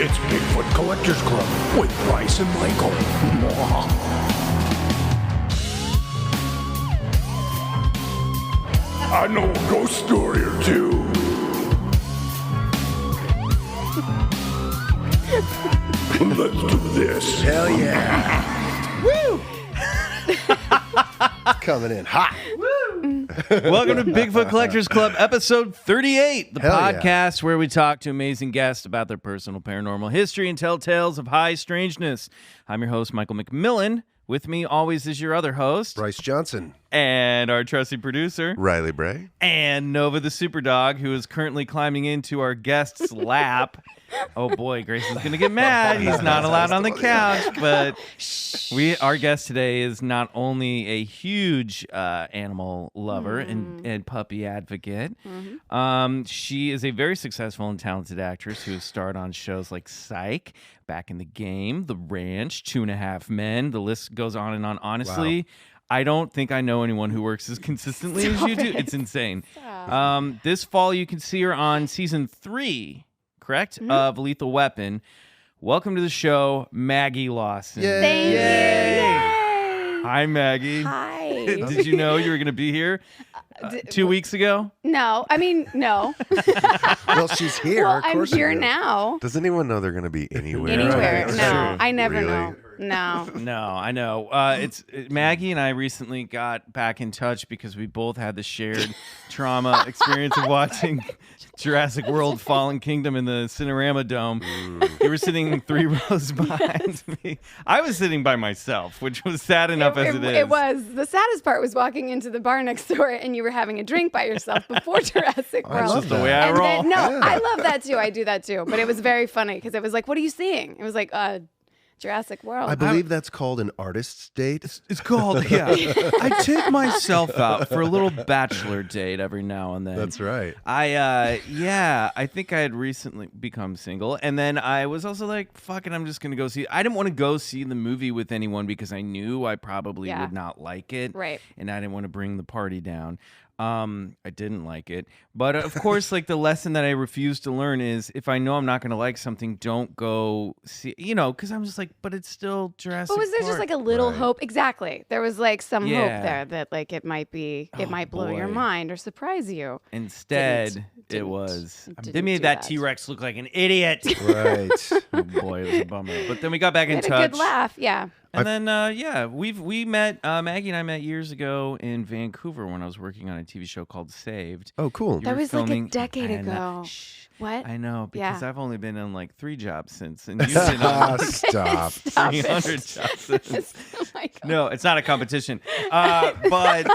It's Bigfoot Collectors Club with Bryce and Michael. I know a ghost story or two. Let's do this. Hell yeah. Woo! Coming in hot. Welcome to Bigfoot Collectors Club, episode 38, the Hell podcast where we talk to amazing guests about their personal paranormal history and tell tales of high strangeness. I'm your host, Michael McMillan. With me always is your other host, Bryce Johnson. and our trusty producer, Riley Bray. and Nova the Superdog, who is currently climbing into our guest's lap. Oh boy, Grace is going to get mad. He's not allowed on the couch, but our guest today is not only a huge animal lover and puppy advocate. She is a very successful and talented actress who has starred on shows like Psych, Back in the Game, The Ranch, 2.5 Men. The list goes on and on. Honestly, I don't think I know anyone who works as consistently as you do. It's insane. This fall, you can see her on season 3. Correct? Of Lethal Weapon. Welcome to the show, Maggie Lawson. Yay. Thank you. Yay. Hi, Maggie. Hi. Did you know you were going to be here 2 weeks ago? No. I mean, no. Well, she's here. Well, of I'm course here you do. now. Does anyone know they're going to be anywhere? Anywhere. Right. No. True. I never Really? know. No. No, I know. Maggie and I recently got back in touch because we both had the shared trauma experience of watching Jurassic World Fallen Kingdom in the Cinerama Dome. You were sitting 3 rows behind me. I was sitting by myself, which was sad enough as it is. It was. The saddest part was walking into the bar next door and you were having a drink by yourself before Jurassic I World. love the way I and roll. then, I love that too. I do that too. But it was very funny because it was like, what are you seeing? It was like, Jurassic World. I believe that's called an artist's date. It's called, yeah. I take myself out for a little bachelor date every now and then. That's right. I think I had recently become single. And then I was also like, fuck it, I'm just going to go see. I didn't want to go see the movie with anyone because I knew I probably would not like it. Right. And I didn't want to bring the party down. I didn't like it. But of course, like the lesson that I refuse to learn is if I know I'm not going to like something, don't go see, because I'm just like, but it's still Jurassic But was there just Park. like a little Right. hope? Exactly. There was like some Yeah. hope there that like it might blow your boy. mind or surprise you. Instead, it Didn't. was. They Didn't made do that that. T-Rex look like an idiot. Right. Oh boy, it was a bummer. But then we got back in Had a touch. good laugh. Yeah. And then, we met, Maggie and I met years ago in Vancouver when I was working on a TV show called Saved. Oh, cool. You That were was like a filming- decade I know. ago. Shh. What? I know, because Yeah. I've only been on like 3 jobs since, and you've been on Stop. Stop it. 300 jobs since. Oh my God. No, it's not a competition. But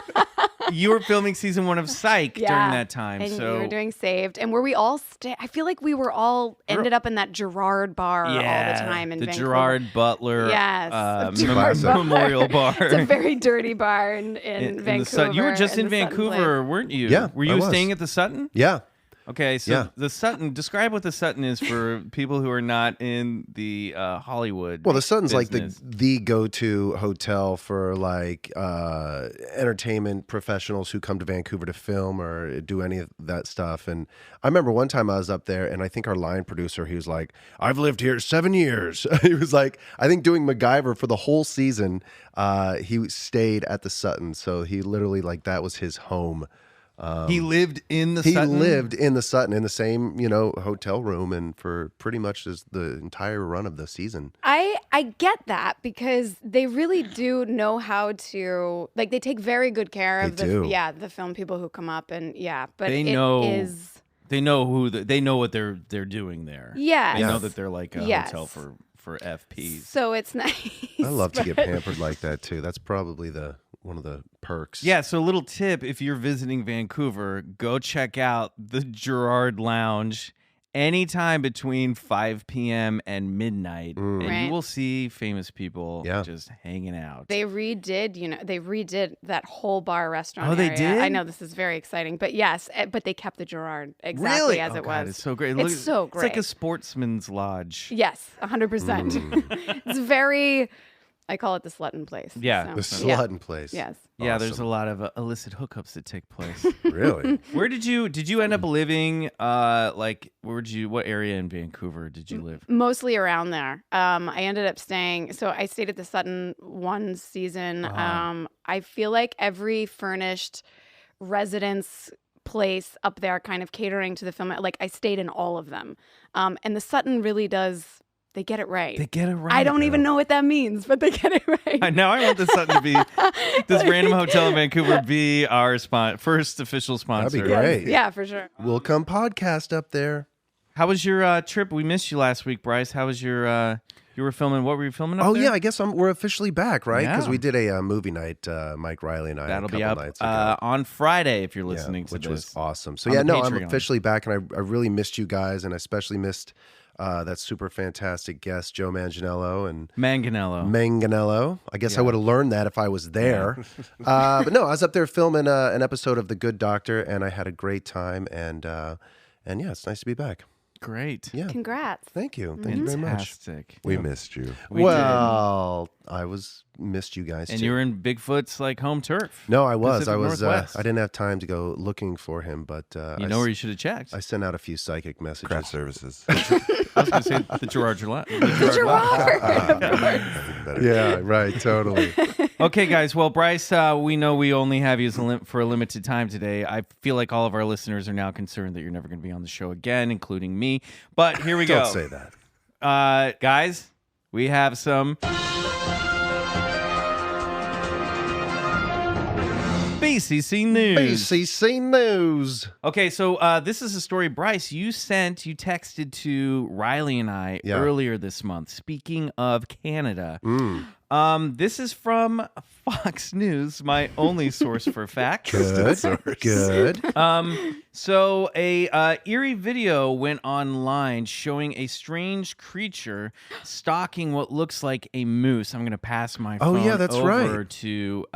you were filming season 1 of Psych during that time. And so we were doing Saved. And were we all I feel like we were all ended up in that Gerard bar all the time in the Vancouver. Gerard Butler Yes, Gerard Butler. Memorial Bar. It's a very dirty bar in in Vancouver. the Sutton. You were just in the Sutton Vancouver, place. weren't you? Yeah, Were I you was. staying at the Sutton? Yeah. Okay, so Yeah. the Sutton. Describe what the Sutton is for people who are not in the Hollywood. Well, the Sutton's like business. the go-to hotel for like entertainment professionals who come to Vancouver to film or do any of that stuff. And I remember one time I was up there, and I think our line producer, he was like, "I've lived here 7 years." He was like, I think doing MacGyver for the whole season. He stayed at the Sutton, so he literally like that was his home. He lived in the He Sutton? lived in the Sutton in the same, hotel room and for pretty much the entire run of the season. I get that because they really do know how to like they take very good care of They do. the film people who come up and but They it know. is They know they know what they're doing there. Yes. They know that they're like a Yes. hotel for FPs. so it's nice. I love to get but- pampered like that too. That's probably one of the perks. Yeah, so a little tip if you're visiting Vancouver, go check out the Gerard Lounge anytime between 5 p.m. and midnight, and Right. you will see famous people Yeah. just hanging out. They redid that whole bar restaurant. Oh, they area. did? I know this is very exciting, but yes, but they kept the Gerard exactly as Oh, it God, was. it's so great. It's so It's like great. a sportsman's lodge. Yes, 100%. It's very I call it the Slutton Place. Yeah. The So, yeah. Slutton Place. Yes. Yeah, there's a Awesome. lot of illicit hookups that take place. Really? Where did you end up living? What area in Vancouver did you live? Mostly around there. I ended up staying. So I stayed at the Sutton one season. I feel like every furnished residence place up there, kind of catering to the film. Like I stayed in all of them. And the Sutton really does. They get it right. They get it right. I don't even know what that means, but they get it right. Now I want this Sutton to be this random hotel in Vancouver be our first official sponsor. That'd be great. Yeah, for sure. We'll come podcast up there. How was your trip? We missed you last week, Bryce. How was your? You were filming. What were you filming up Oh there? yeah, I guess we're officially back, right? Because Yeah. we did a movie night, Mike Riley and I. That'll a couple be up nights ago. on Friday if you're Yeah, listening to which this. was awesome. So on yeah, the no, I'm Patreon. officially back, and I really missed you guys, and I especially missed that super fantastic guest Joe Manganiello and Manganello. I guess I Yeah. would have learned that if I was there. But no, I was up there filming an episode of The Good Doctor, and I had a great time. And yeah, it's nice to be back. Great. Yeah, Congrats. thank you very much. Fantastic. We missed you. We Well, I missed you guys did. And too. you were in Bigfoot's home turf. No, I was. Pacific I was. Northwest. I didn't have time to go looking for him, but You know where you should have checked. I sent out a few psychic messages. Craft services. I was going to say the Gerard Gillette. Better. Yeah, right. Totally. Okay, guys. Well, Bryce, we know we only have you for a limited time today. I feel like all of our listeners are now concerned that you're never going to be on the show again, including me. But here we go. Don't say that. Guys, we have some BCC news. BCC news. Okay, so this is a story, Bryce, you texted to Riley and I Yeah. earlier this month. Speaking of Canada, this is from Fox News, my only source for facts. Good. Good. So a eerie video went online showing a strange creature stalking what looks like a moose. I'm going to pass my Oh, phone yeah, that's over right. to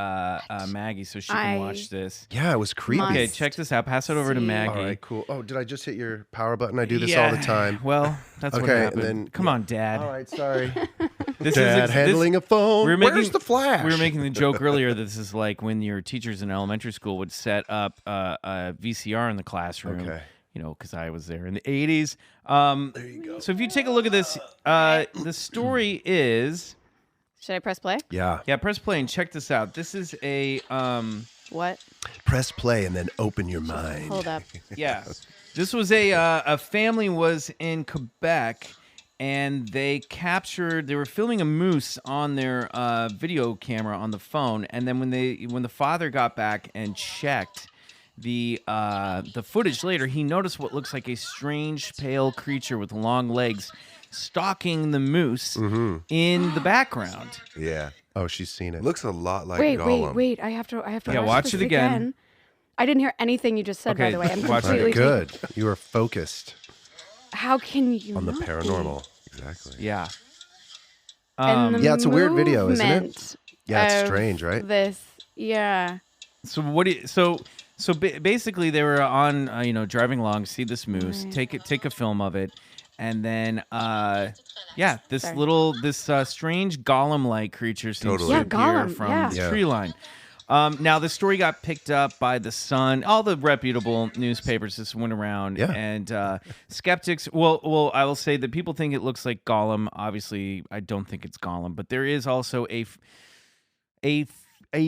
Maggie so she can watch this. Yeah, it was creepy. Okay, check this out. Pass it over to See. Maggie. All right, cool. Oh, did I just hit your power button? I do this all the time. Well, that's what Okay, and happened. then- Come on, Dad. All right, sorry. This Dad is handling a phone. Where's the flash? We were making the joke earlier that this is like when your teachers in elementary school would set up a VCR in the classroom. Okay. You know, because I was there in the 80s. There you go. So if you take a look at this, the story is... Should I press play? Yeah. Yeah, press play and check this out. This is a... What? Press play and then open your mind. Hold up. Yeah. This was a family was in Quebec, and they were filming a moose on their video camera on the phone, and then when the father got back and checked the footage later, he noticed what looks like a strange pale creature with long legs stalking the moose in the background. Yeah. Oh, she's seen it. Looks a lot like Wait, Gollum. wait. I have to Yeah, watch this it again. I didn't hear anything you just said, by Okay, the way. I'm watch it. completely Good. You are focused How can you on the not be? paranormal. Exactly. Yeah. And the Yeah, it's a weird video, isn't it? movement Yeah, it's of strange, right? This, yeah. So what do you, so basically they were on driving along, see this moose, take a film of it, and then this Sorry. strange golem-like creature seems Totally. to Yeah, appear golem, from yeah. the Yeah. tree line. Now the story got picked up by The Sun, all the reputable newspapers just went around, Yeah. and skeptics. Well, I will say that people think it looks like Gollum. Obviously, I don't think it's Gollum, but there is also a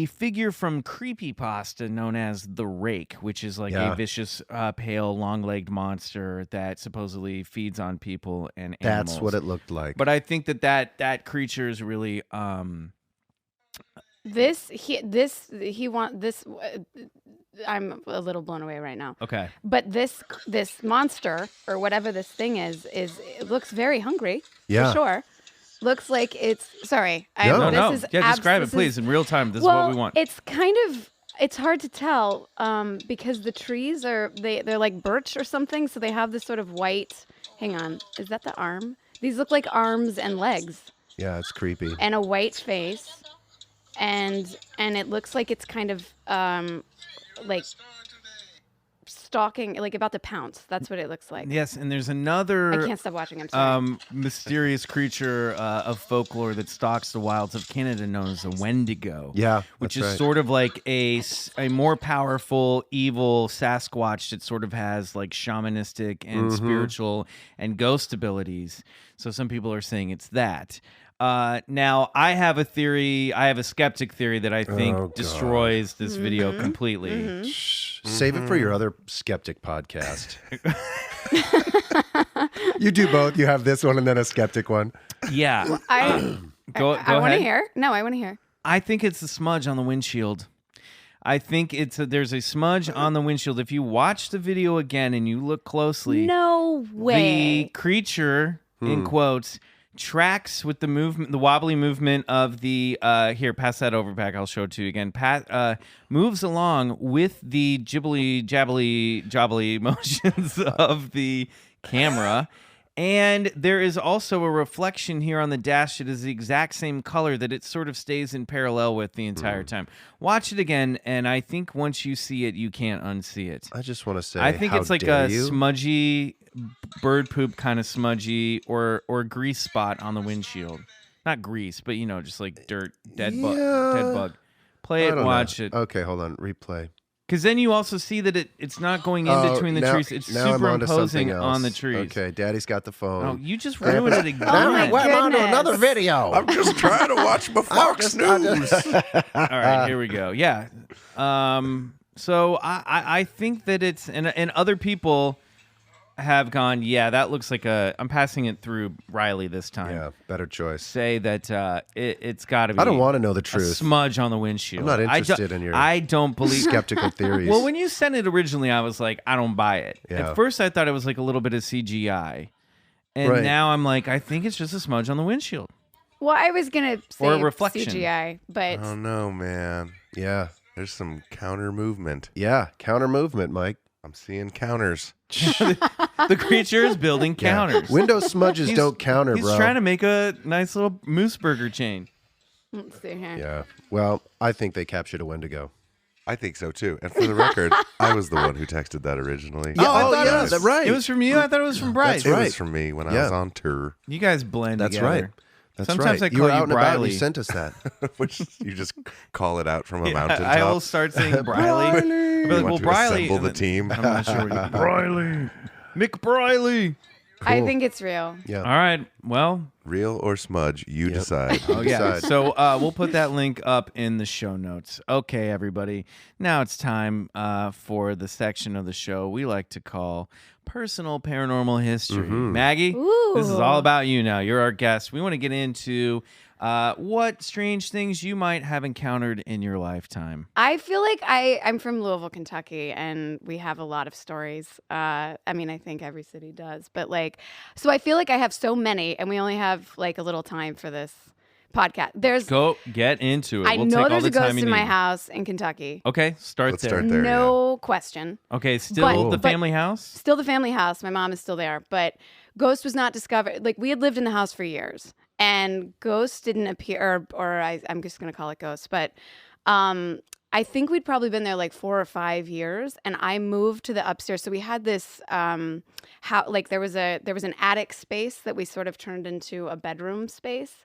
figure from creepypasta known as the Rake, which is like Yeah. a vicious, pale, long-legged monster that supposedly feeds on people and That's animals. what it looked like. But I think that creature is really I'm a little blown away right now. okay. But this monster or whatever this thing is it looks very hungry. Yeah. For sure. Looks like it's sorry. No. No, This is describe it, this please, is- in real time. This well, is what we want. It's hard to tell because the trees they're like birch or something, so they have this sort of white. Hang on, is that the arm? These look like arms and legs Yeah, it's creepy. and a white face, and it looks like it's kind of like stalking, like about to pounce. That's what it looks like. Yes, and there's another I can't stop watching. I'm sorry. mysterious creature of folklore that stalks the wilds of Canada known as a Wendigo. Yeah, which that's is right. sort of like a more powerful, evil Sasquatch that sort of has like shamanistic and spiritual and ghost abilities. So some people are saying it's that. Now, I have a theory. I have a skeptic theory that I think destroys this video completely. Save it for your other skeptic podcast. You do both. You have this one and then a skeptic one. Yeah. I Go want to ahead. hear. No, I want to hear. I think it's the smudge on the windshield. I think there's a smudge on the windshield. If you watch the video again and you look closely, No the way. creature, in quotes, tracks with the movement, the wobbly movement of the here, pass that over back. I'll show it to you again. Moves along with the jibbly jabbly motions of the camera. And there is also a reflection here on the dash that is the exact same color that it sort of stays in parallel with the entire time. Watch it again, and I think once you see it, you can't unsee it. I just want to say, I think how it's like dare a you? smudgy bird poop kind of smudgy or grease spot on the windshield. Not grease, but just like dirt, dead bug. Play I it, don't know. watch it. Okay, hold on. Replay. Because then you also see that it's not going in between the trees. It's now I'm onto superimposing something else. on the trees. Okay, Daddy's got the phone. Oh, you just ruined it again. Oh my We're on to goodness. another video. I'm just trying to watch my Fox News. All right, here we go. Yeah. So I think that it's and other people have gone, yeah, that looks like I'm passing it through Riley this time. Yeah, better choice. Say that it's got to be. I don't want to know the a truth. smudge on the windshield. I'm not interested in your I don't believe. skeptical theories. Well, when you sent it originally, I was like, I don't buy it. Yeah. At first, I thought it was like a little bit of CGI, and Right. now I'm like, I think it's just a smudge on the windshield. Well, I was gonna say Or a reflection. CGI, but Oh no, man. yeah, There's some counter movement. yeah, counter movement, Mike. I'm seeing counters. The creature is building counters. Window smudges He's- don't counter, He's bro. trying to make a nice little moose burger chain. let's see here. Yeah. Well, I think they captured a Wendigo. I think so too. And for the record, I was the one who texted that originally. Oh, I thought yeah, it was that's right. It was from you. I thought it was from Bryce. It right. was from me when I Yeah. was on tour, You guys blend That's together. right. That's Sometimes right. I You call were you out and about. And Briley. you sent us that. which you just call it out from a Yeah, mountaintop. I will start saying Briley. I'll be You like, want well, to Briley. assemble and the then- team. I'm not sure what you Briley. Nick Briley. I think it's real. Yeah. All right. Well, Real or smudge, you decide. oh yeah. Decide. So we'll put that link up in the show notes. Okay, everybody. Now it's time for the section of the show we like to call Personal Paranormal History. Maggie, this is all about you now. You're our guest. We want to get into what strange things you might have encountered in your lifetime. I feel like I'm from Louisville, Kentucky, and we have a lot of stories. I mean, I think every city does, but so I feel like I have so many, and we only have like a little time for this podcast. Go get into it. I We'll know take there's all a the time ghost you in my need. house in Kentucky. Okay, Let's there. start there. No question. Okay, still the but- family house? Still the family house. My mom is still there, but ghost was not discovered. Like, we had lived in the house for years, and ghost didn't appear, or I'm just gonna call it ghost, but I think we'd probably been there like 4 or 5 years, and I moved to the upstairs. So we had this there was an attic space that we sort of turned into a bedroom space,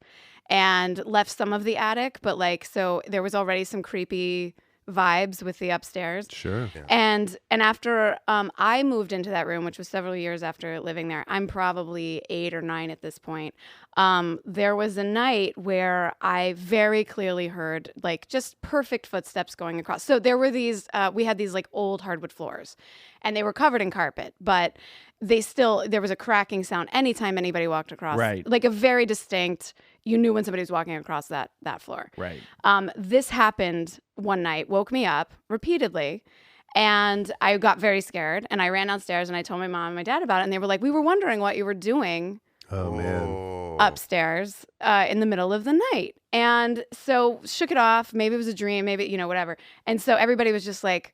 and left some of the attic, but so there was already some creepy vibes with the upstairs. Sure. And after I moved into that room, which was several years after living there, I'm probably 8 or 9 at this point. There was a night where I very clearly heard just perfect footsteps going across. So there were these, we had these old hardwood floors, and they were covered in carpet, but there was a cracking sound anytime anybody walked across. Right. Like a very distinct, you knew when somebody was walking across that floor. Right. This happened one night, woke me up repeatedly, and I got very scared, and I ran downstairs and I told my mom and my dad about it, and they were like, we were wondering what you were doing Oh, man. upstairs in the middle of the night. And so shook it off. Maybe it was a dream, maybe, whatever. And so everybody was just like,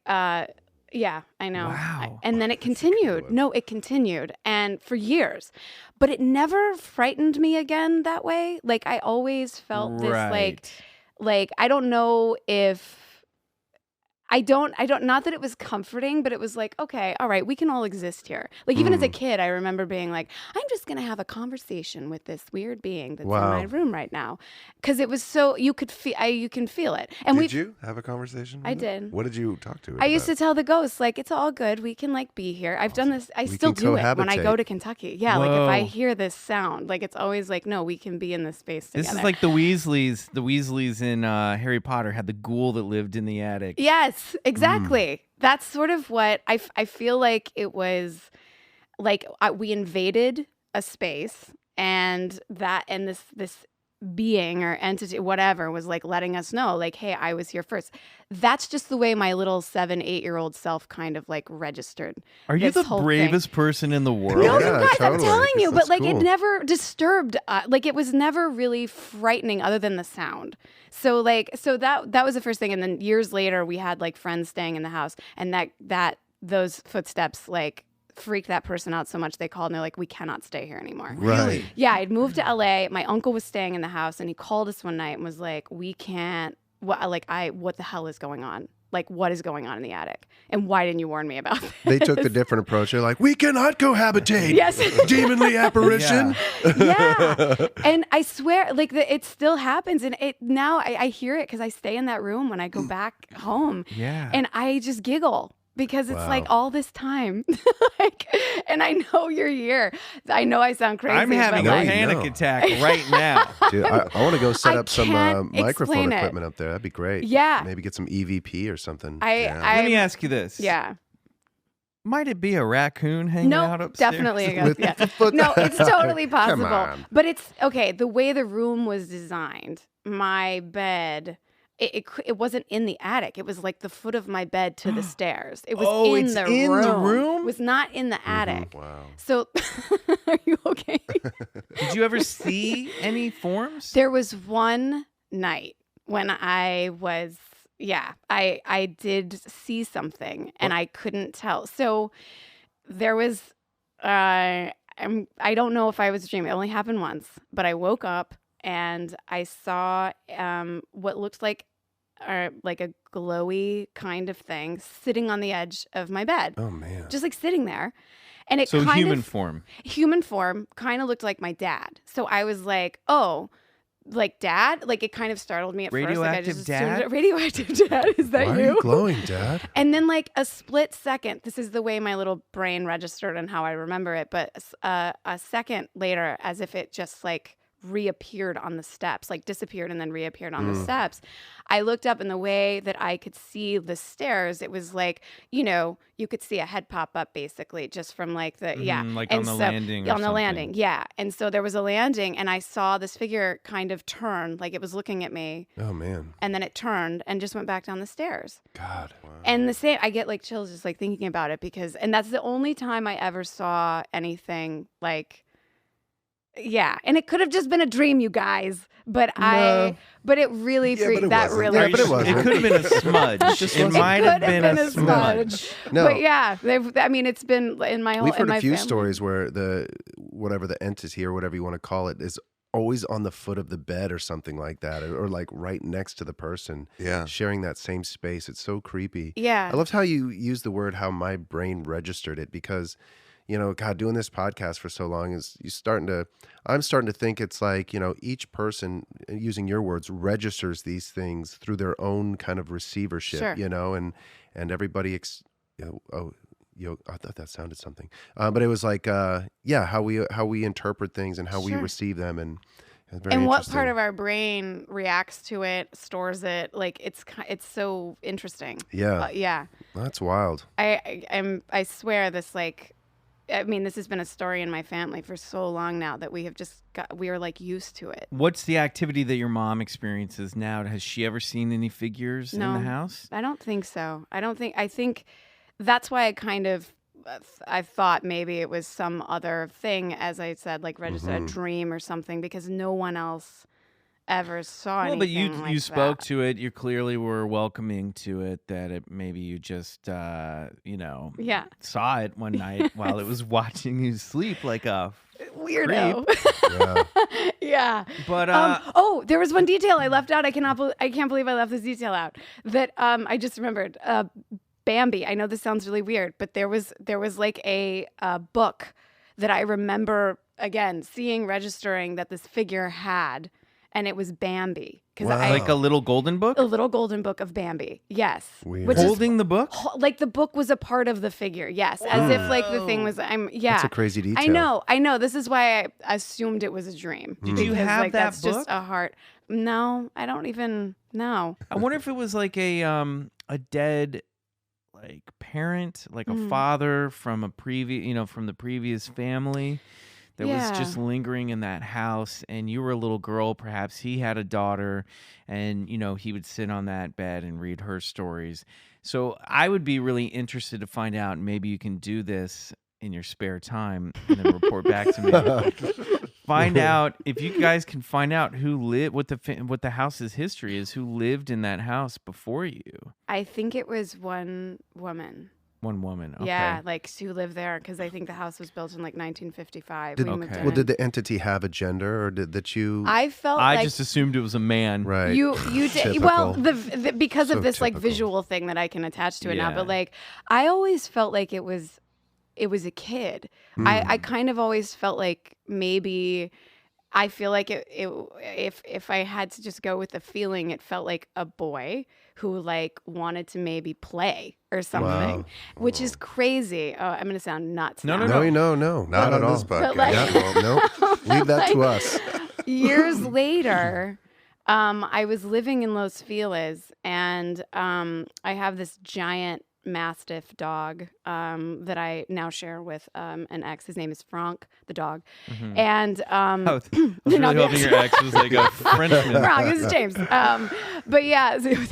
yeah, I know. Wow. And then it continued. No, it continued. And for years. But it never frightened me again that way. I always felt this Right. I don't know if not that it was comforting, but it was like, okay, all right, we can all exist here. Like, even as a kid, I remember being like, I'm just going to have a conversation with this weird being that's in my room right now. Because it was so, you can feel it. And did you have a conversation with I it? did. What did you talk to it I used to about? tell the ghosts, like, it's all good. We can, like, be here. I've done this. I still can do it when I go cohabitate. to Kentucky. Yeah, like, if I Whoa. hear this sound, like, it's always like, no, we can be in this space together. This is like the Weasleys. The Weasleys in Harry Potter had the ghoul that lived in the attic. Yes, exactly. That's sort of what I feel like it was. Like, we invaded a space, and this being or entity, whatever, was like letting us know, like, hey, I was here first. That's just the way my little 7-8-year-old self kind of like registered. Are you this the whole bravest person in the world? No, Yeah, you guys, I'm totally. telling you, but That's like it cool. never disturbed. Like, it was never really frightening, other than the sound. So that was the first thing, and then years later, we had like friends staying in the house, and that those footsteps like freaked that person out so much they called and they're like, we cannot stay here anymore. Right. Yeah, I'd moved to LA. My uncle was staying in the house, and he called us one night and was like, we can't. What the hell is going on? Like, what is going on in the attic? And why didn't you warn me about this? They took the different approach. They're like, we cannot cohabitate. Yes. Demonly apparition. Yeah. And I swear, like, it still happens. And now I hear it because I stay in that room when I go back home. Yeah. And I just giggle because it's Wow. like all this time. Like, and I know you're here. I know I sound crazy. I'm having but a like, panic know. attack right now. Dude, I want to go set I up some can't microphone explain it. equipment up there. That'd be great. Yeah. Maybe get some EVP or something. Let me ask you this. Yeah. Might it be a raccoon hanging out No, upstairs? definitely. With Yeah. Bigfoot? No, it's totally possible. on. But it's okay. The way the room was designed, my bed, it wasn't in the attic. It was like the foot of my bed to the stairs. It was Oh, in it's the in room. the room? It was not in the attic. Wow. So, are you okay? Did you ever see any forms? There was one night when I was, I did see something and I couldn't tell. So there was, I don't know if I was dreaming. It only happened once, but I woke up and I saw what looked like a glowy kind of thing sitting on the edge of my bed, Oh man. just like sitting there. And it So kind human of, form. human form kind of looked like my dad. So I was like, oh, like dad? Like, it kind of startled me at first. Like, I Radioactive just dad? assumed radioactive dad. Is that Why are you glowing, Dad? And then, like, a split second, this is the way my little brain registered and how I remember it, but a second later, as if it just like reappeared on the steps, like disappeared and then reappeared on the steps. I looked up, and the way that I could see the stairs, it was like, you could see a head pop up basically just from like the, like and on the landing or on the something. landing, yeah. And so there was a landing, and I saw this figure kind of turn, like it was looking at me, Oh man. and then it turned and just went back down the stairs. God. And the same, I get like chills just like thinking about it, and that's the only time I ever saw anything like, yeah. And it could have just been a dream, you guys, but but it really Yeah, freaked. but it That wasn't. really, Yeah, but it It wasn't. could have been a smudge. It might have been a smudge. No. But yeah, it's been in my whole. We've heard in my a few family. stories where whatever the entity or whatever you want to call it is always on the foot of the bed or something like that, or like right next to the person. Yeah. Sharing that same space. It's so creepy. Yeah. I loved how you used the word, how my brain registered it, because, God, doing this podcast for so long I'm starting to think it's like, each person, using your words, registers these things through their own kind of receivership, Sure. and everybody, I thought that sounded something, but it was like, how we interpret things and how we Sure. receive them, and very And what interesting. part of our brain reacts to it, stores it? Like, it's so interesting. Yeah, Yeah. that's wild. I swear this, like, this has been a story in my family for so long now that we are like used to it. What's the activity that your mom experiences now? Has she ever seen any figures in the house? I don't think so. I think that's why I thought maybe it was some other thing, as I said, like registered a dream or something, because no one else ever saw Well, but anything like you spoke that. to it. You clearly were welcoming to it. That it maybe you just Yeah. saw it one night while it was watching you sleep like a Weirdo. Yeah. Yeah. But oh, there was one detail I left out. I can't believe I left this detail out. That I just remembered. Bambi. I know this sounds really weird, but there was like a book that I remember again seeing registering that this figure had, and it was Bambi. Wow. like a little golden book. A little golden book of Bambi. Yes. Weird. Which is Holding the book. like the book was a part of the figure. Yes, as if like the thing was. Yeah. That's a crazy detail. I know. This is why I assumed it was a dream. Did you Because, have like, that that's just book? a heart. No, I don't even know. I wonder if it was like a dead like parent, like a father from a previous, from the previous family that was just lingering in that house, and you were a little girl. Perhaps he had a daughter, and he would sit on that bed and read her stories. So I would be really interested to find out. Maybe you can do this in your spare time and then report back to me. Find out if you guys can find out who lived, what the house's history is, who lived in that house before you. I think it was one woman. One woman. Okay. Yeah, like who lived there because I think the house was built in like 1955. We moved in. Well, did the entity have a gender, or did you? I felt I like just assumed it was a man. Right. you did Typical. well because So of this like typical. visual thing that I can attach to it now. Yeah. But like I always felt like it was a kid. I kind of always felt like maybe. I feel like if I had to just go with the feeling, it felt like a boy who like wanted to maybe play or something, which is crazy. Oh, I'm gonna sound nuts. No, now. no. Not on at all. this podcast. like- Yeah, well, no, leave that to us. Years later, I was living in Los Feliz, and I have this giant Mastiff dog that I now share with an ex. His name is Frank, the dog. And I was No, really the hoping your ex was like a Frenchman. Wrong, this is James. But yeah, so it was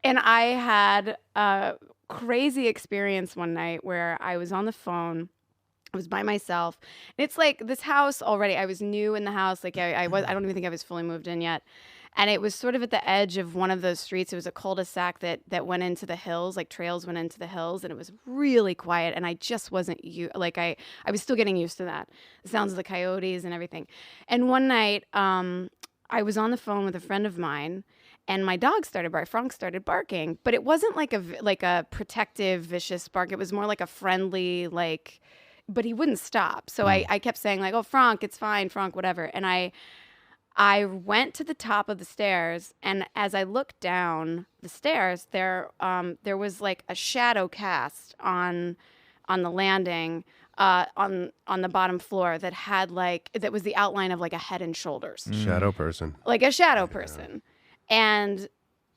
and I had a crazy experience one night where I was on the phone. I was by myself. And it's like this house already. I was new in the house. Like I don't even think I was fully moved in yet. And it was sort of at the edge of one of those streets. It was a cul-de-sac that went into the hills, like trails went into the hills, and it was really quiet. And I just wasn't I was still getting used to that, the sounds of the coyotes and everything. And one night, I was on the phone with a friend of mine, and my dog Frank started barking, but it wasn't like a protective, vicious bark. It was more like a friendly, like, but he wouldn't stop. So I kept saying like, "Oh, Frank, it's fine, Frank, whatever." And I went to the top of the stairs, and as I looked down the stairs, there was like a shadow cast on the landing on the bottom floor that was the outline of like a head and shoulders, Shadow person. like a shadow person, and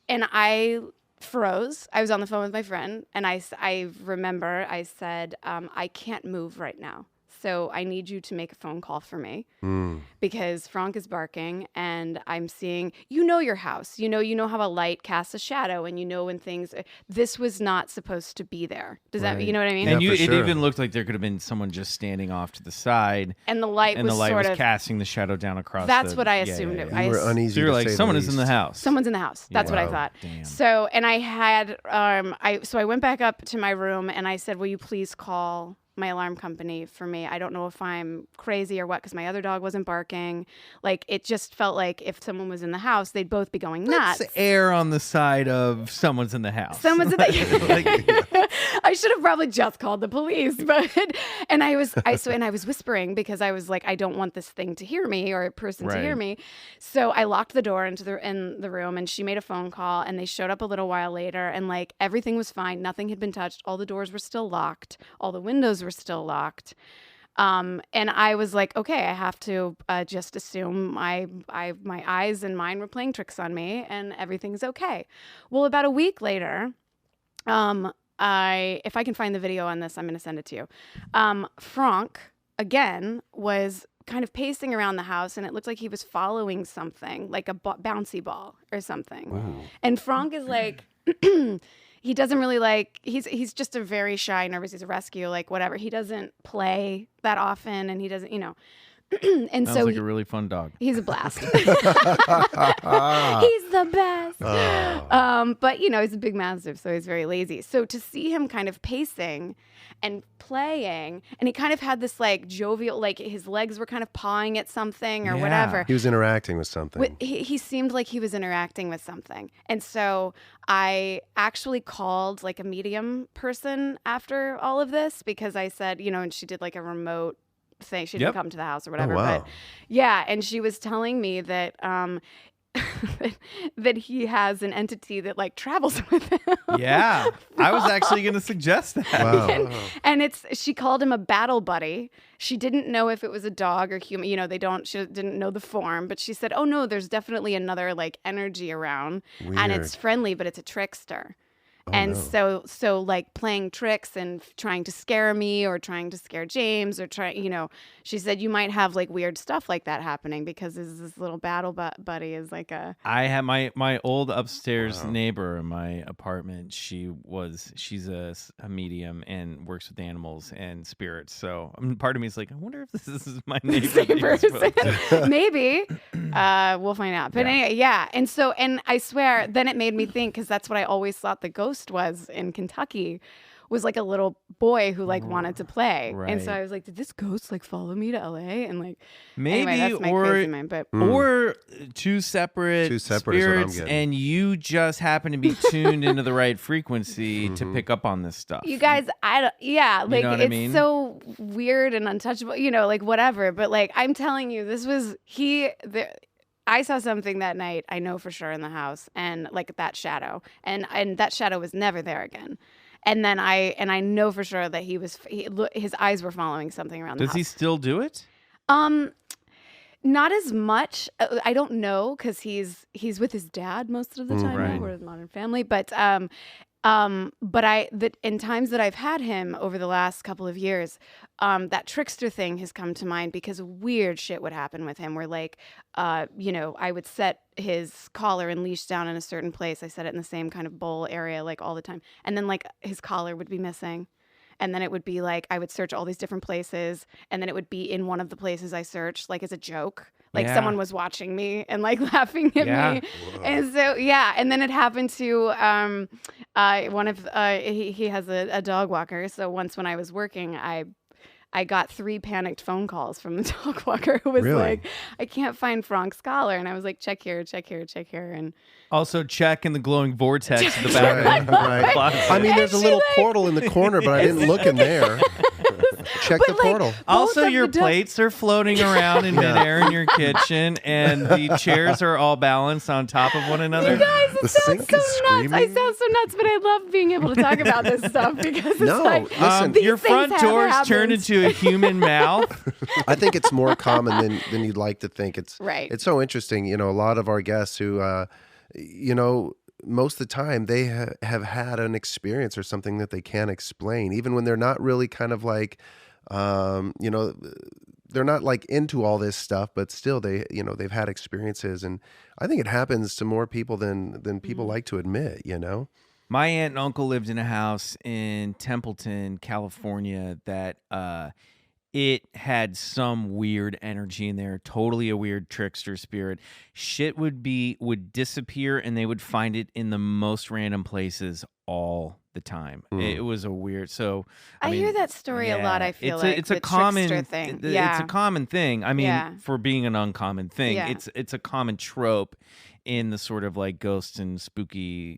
I froze. I was on the phone with my friend, and I remember I said, I can't move right now. So I need you to make a phone call for me because Frank is barking and I'm seeing, your house, you know how a light casts a shadow and when things, this was not supposed to be there. Does that, you know what I mean? And Yeah, for it sure. even looked like there could have been someone just standing off to the side, And the light and the was light sort was of, casting the shadow down across. that's what I assumed Yeah, it. yeah. You were uneasy. So you're to like, say the someone is in the least. house. Someone's in the house. That's what I Wow. thought. Damn. So, and I had, so I went back up to my room and I said, will you please call my alarm company for me? I don't know if I'm crazy or what, because my other dog wasn't barking. Like, it just felt like if someone was in the house, they'd both be going nuts. Let's err on the side of someone's in the house. Someone's in the I should have probably just called the police, but and I was whispering because I was like, I don't want this thing to hear me or a person to hear Right. me. So I locked the door in the room, and she made a phone call, and they showed up a little while later, and like everything was fine, nothing had been touched, all the doors were still locked, all the windows were still locked. And I was like, okay, I have to just assume my eyes and mine were playing tricks on me, and everything's okay. Well, about a week later, if I can find the video on this, I'm going to send it to you. Frank, again, was kind of pacing around the house, and it looked like he was following something, like a bouncy ball or something. Wow. And Frank is like, he doesn't really like, he's just a very shy, nervous, he's a rescue, like whatever. He doesn't play that often, and he doesn't, And Sounds so like a really fun dog. he's a blast. He's the best. But he's a big mastiff, so he's very lazy. So to see him kind of pacing and playing, and he kind of had this like jovial, like his legs were kind of pawing at something or whatever. He was interacting with something. He seemed like he was interacting with something. And so I actually called like a medium person after all of this because I said, and she did like a remote thing. She didn't come to the house or whatever. wow. But yeah, and she was telling me that that he has an entity that like travels with him. Yeah, I was actually going to suggest that. Wow. And she called him a battle buddy. She didn't know if it was a dog or human. She didn't know the form, but she said, "Oh no, there's definitely another like energy around, and it's Weird. friendly, but it's a trickster." And so like playing tricks and trying to scare me or trying to scare James or she said you might have like weird stuff like that happening because this little battle buddy is like a. I have my old upstairs neighbor in my apartment. She's a medium and works with animals and spirits. So part of me is like, I wonder if this is my neighbor. Same person. Maybe. We'll find out. But anyway, yeah. And I swear, then it made me think, because that's what I always thought the ghost was in Kentucky, was like a little boy who like wanted to play. Right. And so I was like, did this ghost like follow me to LA? And like, Maybe, anyway, that's my crazy mind. But or two separate Two separate is what I'm spirits, getting. and you just happen to be tuned into the right frequency to pick up on this stuff. you guys, like know what I it's mean? so weird and untouchable, like whatever. But like, I'm telling you, this was I saw something that night, I know for sure, in the house, and like that shadow, and that shadow was never there again. And then I know for sure that his eyes were following something around the house. Does he still do it? Not as much. I don't know, because he's with his dad most of the time. Right. We're a modern family, but in times that I've had him over the last couple of years, that trickster thing has come to mind, because weird shit would happen with him where like, I would set his collar and leash down in a certain place. I set it in the same kind of bowl area like all the time. And then like his collar would be missing. And then it would be like, I would search all these different places, and then it would be in one of the places I searced, like as a joke. Like someone was watching me and like laughing at me. And so, and then it happened to one of, he has a dog walker. So once when I was working, I got 3 panicked phone calls from the dog walker who was like, I can't find Frank's collar. And I was like, check here, check here, check here. And Also, check in the glowing vortex in the back. Right. I mean, there's a little portal in the corner, but I didn't look in there. Check the portal. Also, of your the plates are floating around in midair in your kitchen, and the chairs are all balanced on top of one another. You guys, it The sounds sink so is nuts. screaming. I sound so nuts, but I love being able to talk about this stuff because it's No, like, listen. these Your things front have doors happened. turned into a human mouth. I think it's more common than you'd like to think. It's Right. It's so interesting. A lot of our guests who, most of the time they have had an experience or something that they can't explain, even when they're not really kind of like, they're not like into all this stuff, but still they've had experiences, and I think it happens to more people than people like to admit. My aunt and uncle lived in a house in Templeton, California that it had some weird energy in there, totally a weird trickster spirit. Shit would disappear, and they would find it in the most random places all the time. It was a weird. So I hear that story a lot. I feel it's a the common trickster thing. It's a common thing. I mean, for being an uncommon thing, Yeah. it's a common trope in the sort of like ghost and spooky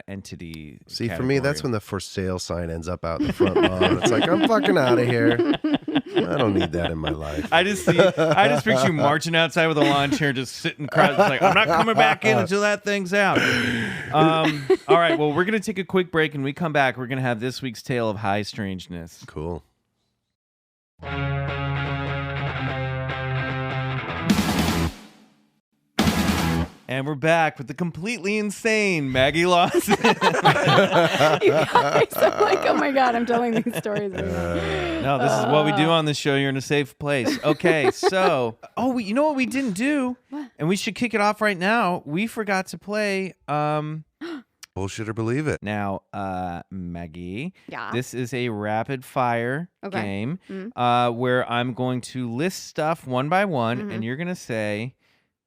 entity. See, for me, that's category. when the for sale sign ends up out in the front lawn. It's like, I'm fucking out of here. I don't need that in my life. I just picture you marching outside with a lawn chair, just sitting, it's like, I'm not coming back in until that thing's out. All right, well, we're gonna take a quick break, and we come back. We're gonna have this week's tale of high strangeness. Cool. And we're back with the completely insane Maggie Lawson. You guys, I'm like, oh my God, I'm telling these stories right now. No, this is what we do on this show. You're in a safe place. Okay, so, you know what we didn't do? What? And we should kick it off right now. We forgot to play Bullshit or believe it. Now, Maggie, Yeah. this is a rapid fire Okay. game Mhm. where I'm going to list stuff one by one, Mhm. and you're going to say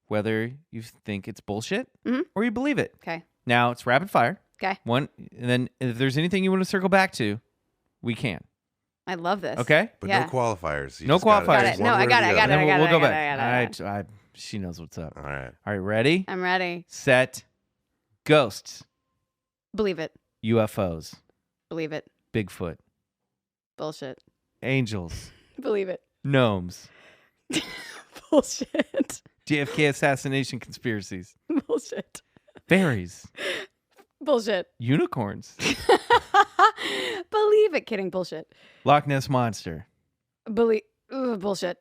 whether you think it's bullshit Mhm. or you believe it. Okay. Now, it's rapid fire. Okay. One, and then if there's anything you want to circle back to, we can. I love this. Okay? But Yeah. no qualifiers. You No just gotta- qualifiers. just Got it. No, one I word got or it, I the got And it, then I got we'll it, go I got it, back. I got it. She knows what's up. All right. All right, ready? I'm ready. Set. Ghosts. Believe it. UFOs. Believe it. Bigfoot. Bullshit. Angels. Believe it. Gnomes. Bullshit. JFK assassination conspiracies. Bullshit. Fairies. Bullshit. Unicorns. Believe it. Kidding. Bullshit. Loch Ness Monster. Bullshit.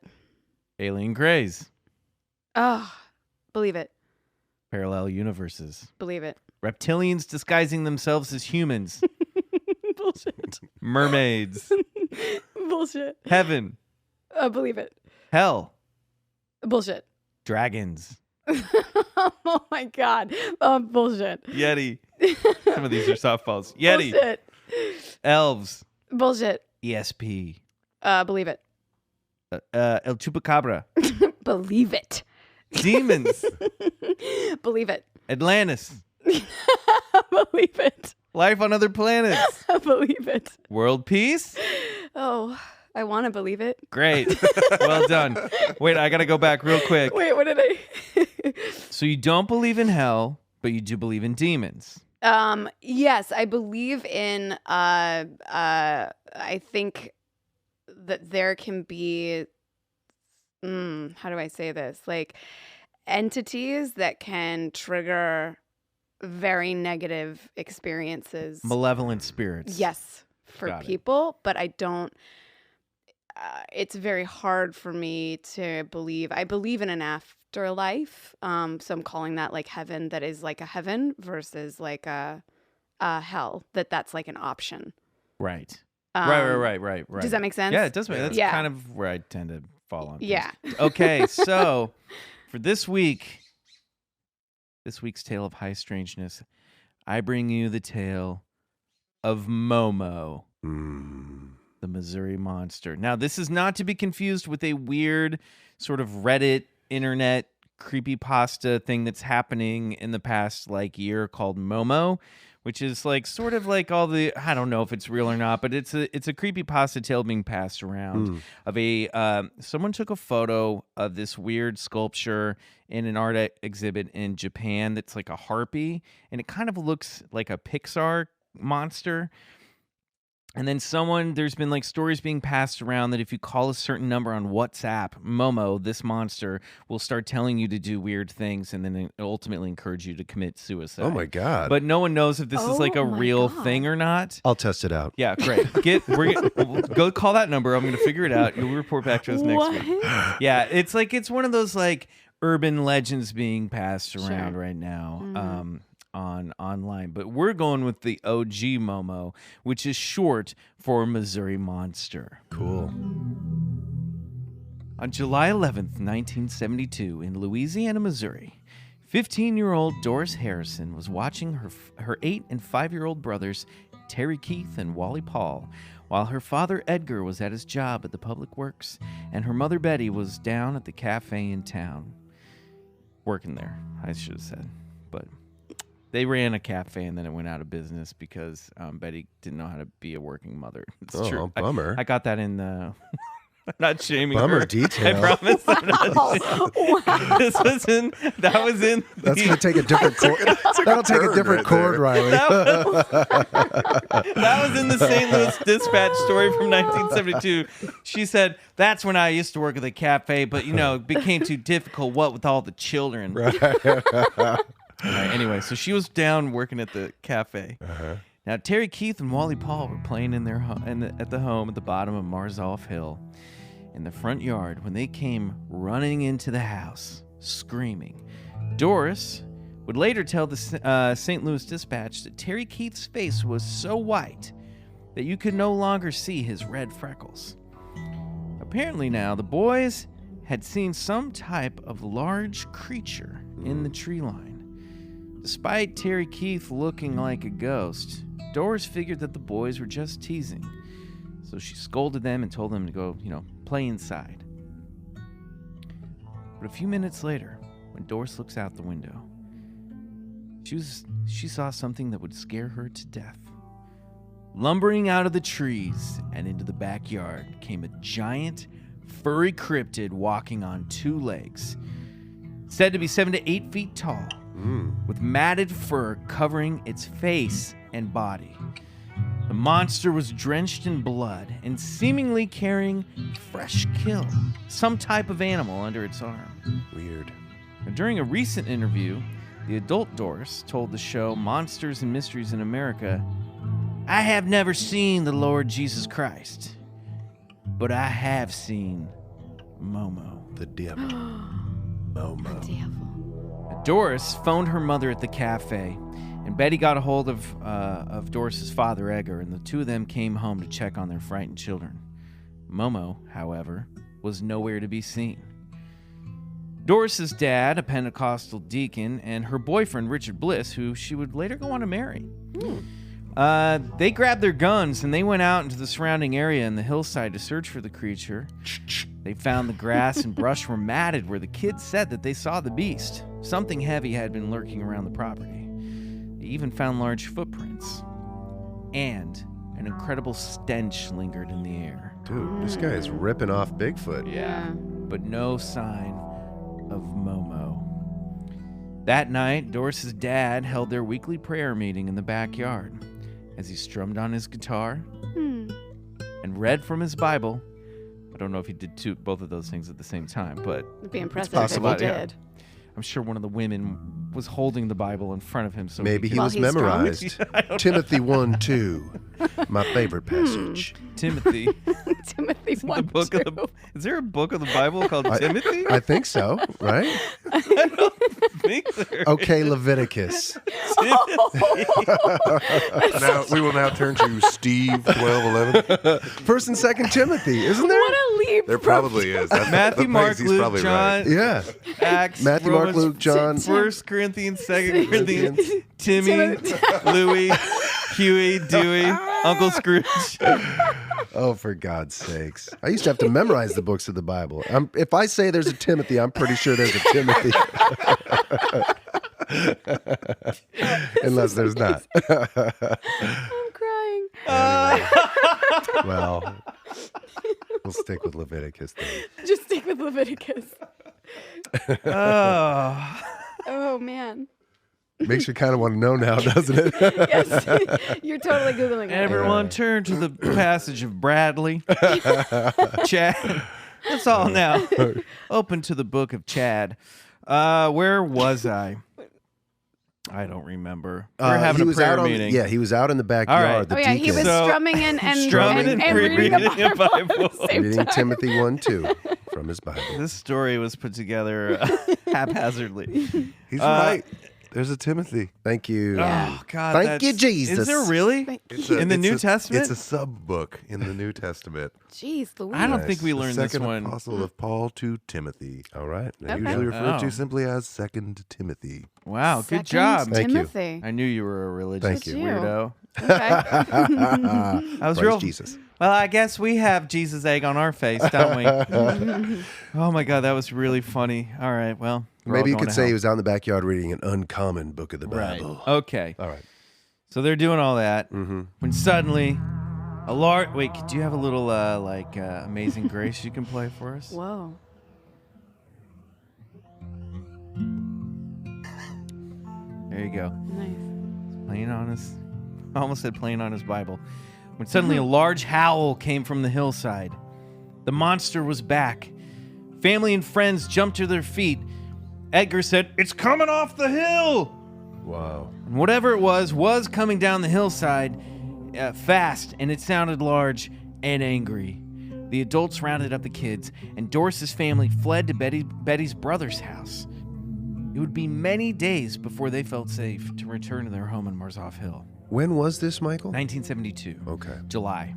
Alien Greys. Oh, believe it. Parallel universes. Believe it. Reptilians disguising themselves as humans. Bullshit. Mermaids. Bullshit. Heaven. Believe it. Hell. Bullshit. Dragons. Oh my God. Bullshit. Yeti. Some of these are softballs. Yeti. Bullshit. Elves. Bullshit. ESP. Believe it. El Chupacabra. Believe it. Demons. Believe it. Atlantis. Believe it. Life on other planets. Believe it. World peace. Oh, I want to believe it. Great. Well done. Wait, I got to go back real quick. Wait, what did I? So you don't believe in hell, but you do believe in demons. Yes, I believe in I think that there can be how do I say this? Like entities that can trigger very negative experiences. Malevolent spirits. Yes, for Got it. people, but I don't it's very hard for me to believe. I believe in an afterlife. So I'm calling that like heaven, that is like a heaven versus like a hell, that's like an option. Right. Um, Right. Does that make sense? Yeah, it does make That's Yeah. kind of where I tend to fall on. things. Yeah. Okay, so for this week's tale of high strangeness, I bring you the tale of Momo, the Missouri Monster. Now, this is not to be confused with a weird sort of Reddit, internet, creepypasta thing that's happening in the past like year called Momo, which is like sort of like all the, I don't know if it's real or not, but it's a creepypasta tale being passed around of a someone took a photo of this weird sculpture in an art exhibit in Japan that's like a harpy, and it kind of looks like a Pixar monster. And then there's been like stories being passed around that if you call a certain number on WhatsApp, Momo, this monster, will start telling you to do weird things and then ultimately encourage you to commit suicide. Oh my God. But no one knows if this is like a Oh my real God. thing or not. I'll test it out. Yeah, great. We'll go call that number. I'm going to figure it out. You'll report back to us next week. Yeah, it's one of those like urban legends being passed around Sure. right now. Online, but we're going with the OG Momo, which is short for Missouri Monster. Cool. On July 11th, 1972, in Louisiana, Missouri, 15-year-old Doris Harrison was watching her 8 and 5-year-old brothers, Terry Keith and Wally Paul, while her father Edgar was at his job at the Public Works, and her mother Betty was down at the cafe in town. Working there, I should have said, but they ran a cafe and then it went out of business because Betty didn't know how to be a working mother. It's true. Bummer. I got that in the... I'm not shaming Bummer her. detail. I promise. I'm not shaming. This was in... That was in... That's going to take a different chord. That'll take a different chord, Riley. That was in the St. Louis Dispatch story from 1972. She said, that's when I used to work at the cafe, but, it became too difficult, what with all the children. Right. Anyway, so she was down working at the cafe. Now, Terry Keith and Wally Paul were playing in their at the home at the bottom of Marzoff Hill in the front yard when they came running into the house, screaming. Doris would later tell the St. Louis Dispatch that Terry Keith's face was so white that you could no longer see his red freckles. Apparently now, the boys had seen some type of large creature in the tree line. Despite Terry Keith looking like a ghost, Doris figured that the boys were just teasing. So she scolded them and told them to go, play inside. But a few minutes later, when Doris looks out the window, she saw something that would scare her to death. Lumbering out of the trees and into the backyard came a giant, furry cryptid walking on 2 legs, said to be 7 to 8 feet tall, with matted fur covering its face and body. The monster was drenched in blood and seemingly carrying fresh kill, some type of animal under its arm. Weird. During a recent interview, the adult Doris told the show Monsters and Mysteries in America, "I have never seen the Lord Jesus Christ, but I have seen Momo." The devil. Momo. The devil. Doris phoned her mother at the cafe, and Betty got a hold of Doris's father, Edgar, and the two of them came home to check on their frightened children. Momo, however, was nowhere to be seen. Doris's dad, a Pentecostal deacon, and her boyfriend, Richard Bliss, who she would later go on to marry. They grabbed their guns and they went out into the surrounding area in the hillside to search for the creature. They found the grass and brush were matted where the kids said that they saw the beast. Something heavy had been lurking around the property. They even found large footprints. And an incredible stench lingered in the air. Dude, this guy is ripping off Bigfoot. Yeah. But no sign of Momo. That night, Doris's dad held their weekly prayer meeting in the backyard. As he strummed on his guitar and read from his Bible. I don't know if he did both of those things at the same time, but It'd be impressive possible, if he yeah. did. I'm sure one of the women was holding the Bible in front of him. So Maybe he While was he's memorized. Timothy 1:2, my favorite passage. Timothy. Timothy The 1, book 2. of the, is there a book of the Bible called Timothy? I think so, right? I don't think there Okay, Leviticus. Now we will now turn to Steve 12:11. First and Second Timothy, isn't there? What a leap. There probably is. That's Matthew, the Mark, place he's Luke, probably John, right. Yeah. Acts, Matthew, Mark, Romans, Luke, John. 1 Corinthians, 2 Corinthians, Timmy, Louie, Huey, Dewey, Uncle Scrooge. Oh, for God's sakes. I used to have to memorize the books of the Bible. If I say there's a Timothy, I'm pretty sure there's a Timothy. Unless there's not. I'm crying. Well, we'll stick with Leviticus then. Just stick with Leviticus. Oh. Oh, man. Makes you kind of want to know now, doesn't it? Yes. You're totally Googling it. Everyone turn to the passage of Bradley. Chad. That's all now. Open to the book of Chad. Where was I? I don't remember. We're having a prayer meeting. Yeah, he was out in the backyard. All right. The Oh, yeah, he deacon, was So- strumming and Strumming and reading reading the Bible. Bible. At the same reading time. Timothy 1:2 from his Bible. This story was put together haphazardly. He's right. There's a Timothy. Thank you. Oh, God. Thank you, Jesus. Is there really? In the New Testament? It's a sub book in the New Testament. Jeez, Louise. I don't think we The learned this second one. apostle of Paul to Timothy. All right. There Okay. you Usually go. referred Oh. to simply as Second Timothy. Wow, good Second job. Thank you. Timothy. I knew you were a religious Thank you. weirdo. Okay. I was Praise real. Jesus. Well, I guess we have Jesus egg on our face, don't we? Oh my God, that was really funny. All right, well, we're Maybe you all going could to say hell. he was out in the backyard reading an uncommon book of the Right. Bible. Okay. All right. So they're doing all that Mm-hmm. when suddenly a large. Wait, do you have a little Amazing Grace you can play for us? Whoa. There you go. Nice. Playing on his. I almost said playing on his Bible. When suddenly a large howl came from the hillside. The monster was back. Family and friends jumped to their feet. Edgar said, "It's coming off the hill!" Wow. And whatever it was coming down the hillside fast, and it sounded large and angry. The adults rounded up the kids, and Doris's family fled to Betty's brother's house. It would be many days before they felt safe to return to their home in Marzoff Hill. When was this, Michael? 1972. Okay. July.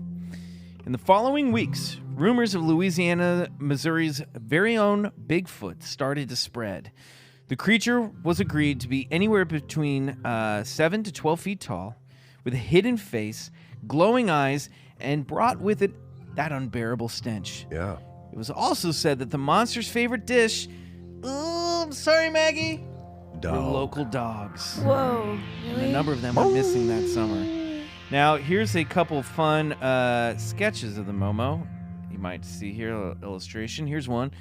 In the following weeks, rumors of Louisiana, Missouri's very own Bigfoot started to spread. The creature was agreed to be anywhere between 7 to 12 feet tall, with a hidden face, glowing eyes, and brought with it that unbearable stench. Yeah. It was also said that the monster's favorite dish, I'm sorry, Maggie, were local dogs. Whoa. And Really? a number of them were missing that summer. Now, here's a couple fun sketches of the Momo. You might see here an illustration. Here's one.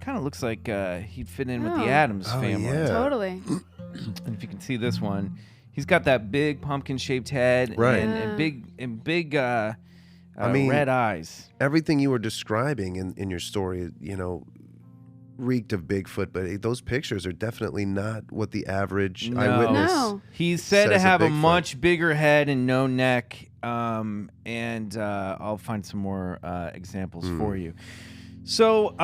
Kind of looks like he'd fit in with the Addams family. Yeah. Totally. And if you can see this one, he's got that big pumpkin-shaped head Right. and big mean, red eyes. Everything you were describing in your story, reeked of Bigfoot, but those pictures are definitely not what the average eyewitness. No. He's said to says a have a Bigfoot. much bigger head and no neck. And I'll find some more examples for you. So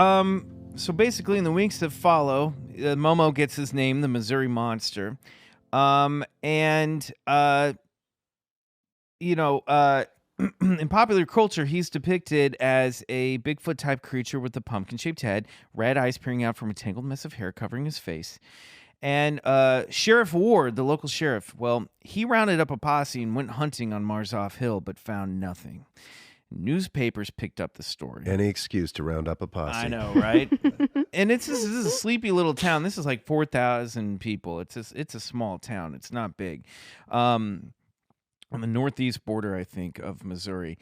basically, in the weeks that follow, Momo gets his name, the Missouri Monster. In popular culture, he's depicted as a Bigfoot-type creature with a pumpkin-shaped head, red eyes peering out from a tangled mess of hair covering his face. And Sheriff Ward, the local sheriff, well, he rounded up a posse and went hunting on Marzoff Hill, but found nothing. Newspapers picked up the story. Any excuse to round up a posse. I know, right? And this is a sleepy little town. This is like 4,000 people. It's a small town. It's not big. On the northeast border, I think, of Missouri.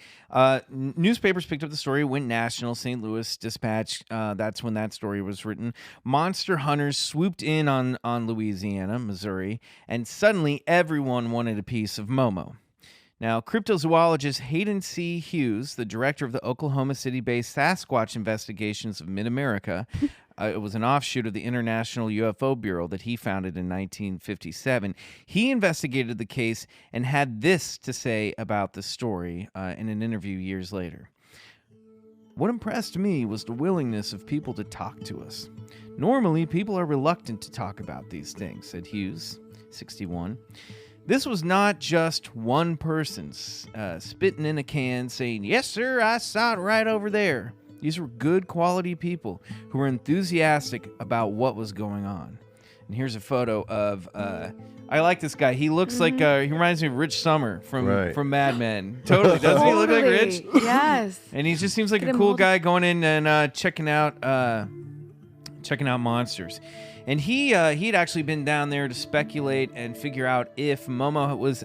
Newspapers picked up the story, went national. St. Louis Dispatch, that's when that story was written. Monster hunters swooped in on Louisiana, Missouri, and suddenly everyone wanted a piece of Momo. Now, cryptozoologist Hayden C. Hughes, the director of the Oklahoma City-based Sasquatch Investigations of Mid-America, it was an offshoot of the International UFO Bureau that he founded in 1957. He investigated the case and had this to say about the story in an interview years later. What impressed me was the willingness of people to talk to us. Normally, people are reluctant to talk about these things, said Hughes, 61. This was not just one person spitting in a can saying, "Yes, sir, I saw it right over there." These were good quality people who were enthusiastic about what was going on. And here's a photo of, I like this guy. He looks like, he reminds me of Rich Sommer from Mad Men. Totally. Doesn't he look like Rich? Yes. And he just seems like Get a him cool hold- guy going in and checking out monsters. And he had actually been down there to speculate and figure out if Momo was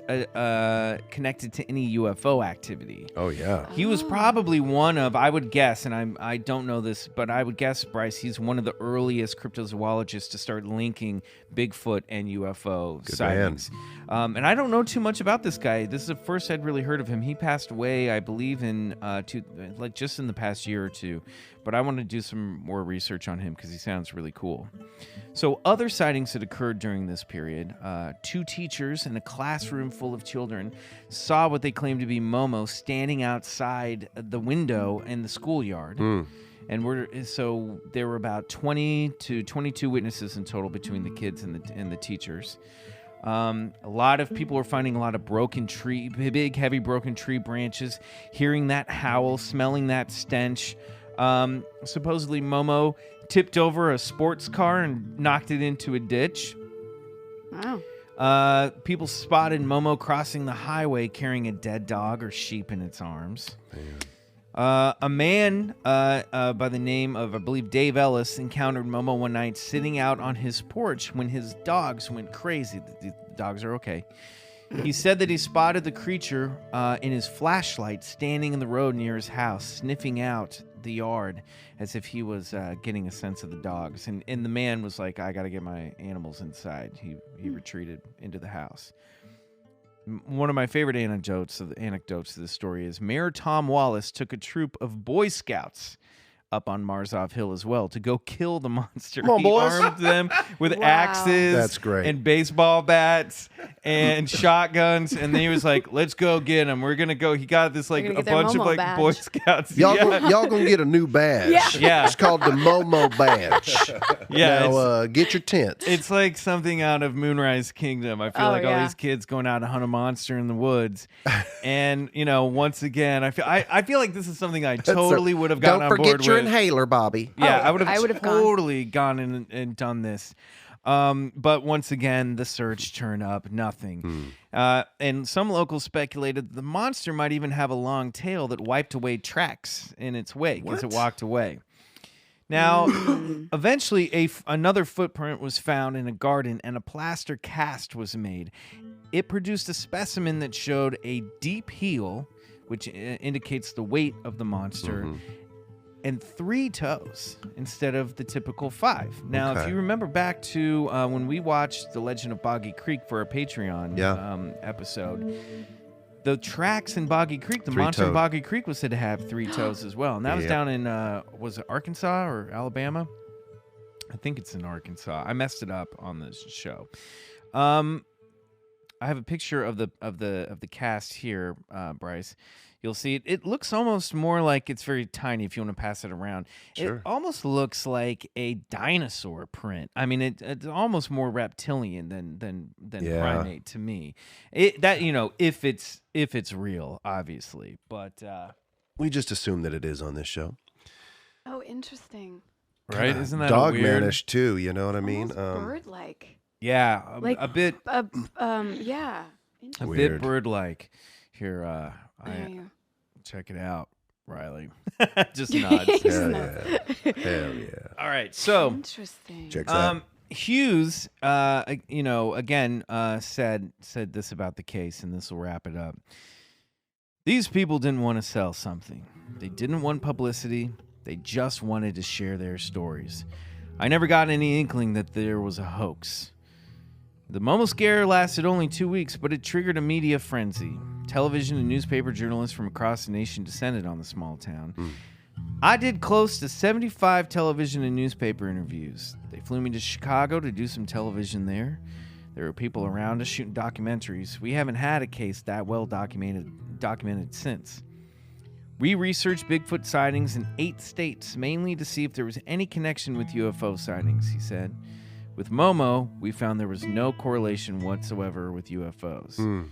connected to any UFO activity. Oh, yeah. He was probably one of, I would guess, and I don't know this, but I would guess, Bryce, he's one of the earliest cryptozoologists to start linking Bigfoot and UFO Good sightings. And I don't know too much about this guy. This is the first I'd really heard of him. He passed away, I believe, in just in the past year or two. But I want to do some more research on him because he sounds really cool. So other sightings that occurred during this period, 2 teachers in a classroom full of children saw what they claimed to be Momo standing outside the window in the schoolyard. And so there were about 20 to 22 witnesses in total between the kids and the teachers. A lot of people were finding a lot of big, heavy broken tree branches, hearing that howl, smelling that stench. Supposedly Momo tipped over a sports car and knocked it into a ditch. Wow. People spotted Momo crossing the highway carrying a dead dog or sheep in its arms. A man by the name of, I believe, Dave Ellis encountered Momo one night sitting out on his porch when his dogs went crazy. The dogs are okay. He said that he spotted the creature in his flashlight standing in the road near his house, sniffing out the yard as if he was getting a sense of the dogs. And the man was like, "I got to get my animals inside." He retreated into the house. One of my favorite anecdotes of this story is Mayor Tom Wallace took a troop of Boy Scouts up on Marzoff Hill as well to go kill the monster. Come on, he boys. armed them with Wow. axes That's great. and baseball bats and shotguns, and then he was like, "Let's go get him. We're gonna go." He got this like They're gonna a get their bunch of Momo like badge. Boy Scouts. Y'all, yeah. y'all gonna get a new badge. Yeah. It's called the Momo badge. Yeah, Now, get your tents. It's like something out of Moonrise Kingdom. I feel Oh, like all yeah. these kids going out to hunt a monster in the woods, and once again, I feel like this is something I totally would have gotten Don't on board forget your with. inhaler, Bobby. Yeah, Oh, I would I have would've gone. totally gone in and done this. But once again, the search turned up nothing. And some locals speculated that the monster might even have a long tail that wiped away tracks in its wake as it walked away. Now, eventually, another footprint was found in a garden, and a plaster cast was made. It produced a specimen that showed a deep heel, which indicates the weight of the monster, and 3 toes instead of the typical 5. Now, if you remember back to when we watched The Legend of Boggy Creek for our Patreon episode, the tracks in Boggy Creek, the monster in Boggy Creek was said to have 3 toes as well. And that was down in, was it Arkansas or Alabama? I think it's in Arkansas. I messed it up on this show. I have a picture of the cast here, Bryce. You'll see it. It looks almost more like it's very tiny if you want to pass it around. Sure. It almost looks like a dinosaur print. I mean, it's almost more reptilian than primate to me. If it's real, obviously. But we just assume that it is on this show. Oh, interesting. Right? Isn't that dog weird? manish too? You know what I mean? Bird-like. Yeah, Like a bit. Yeah. A bit bird-like. Here, check it out, Riley. Just nods. Hell yeah. All right, so interesting. Checks out. Hughes, again, said this about the case, and this will wrap it up. These people didn't want to sell something. They didn't want publicity. They just wanted to share their stories. I never got any inkling that there was a hoax. The Momo scare lasted only 2 weeks, but it triggered a media frenzy. Television and newspaper journalists from across the nation descended on the small town. I did close to 75 television and newspaper interviews. They flew me to Chicago to do some television there. There were people around us shooting documentaries. We haven't had a case that well documented since. We researched Bigfoot sightings in 8 states, mainly to see if there was any connection with UFO sightings, he said. With Momo, we found there was no correlation whatsoever with UFOs.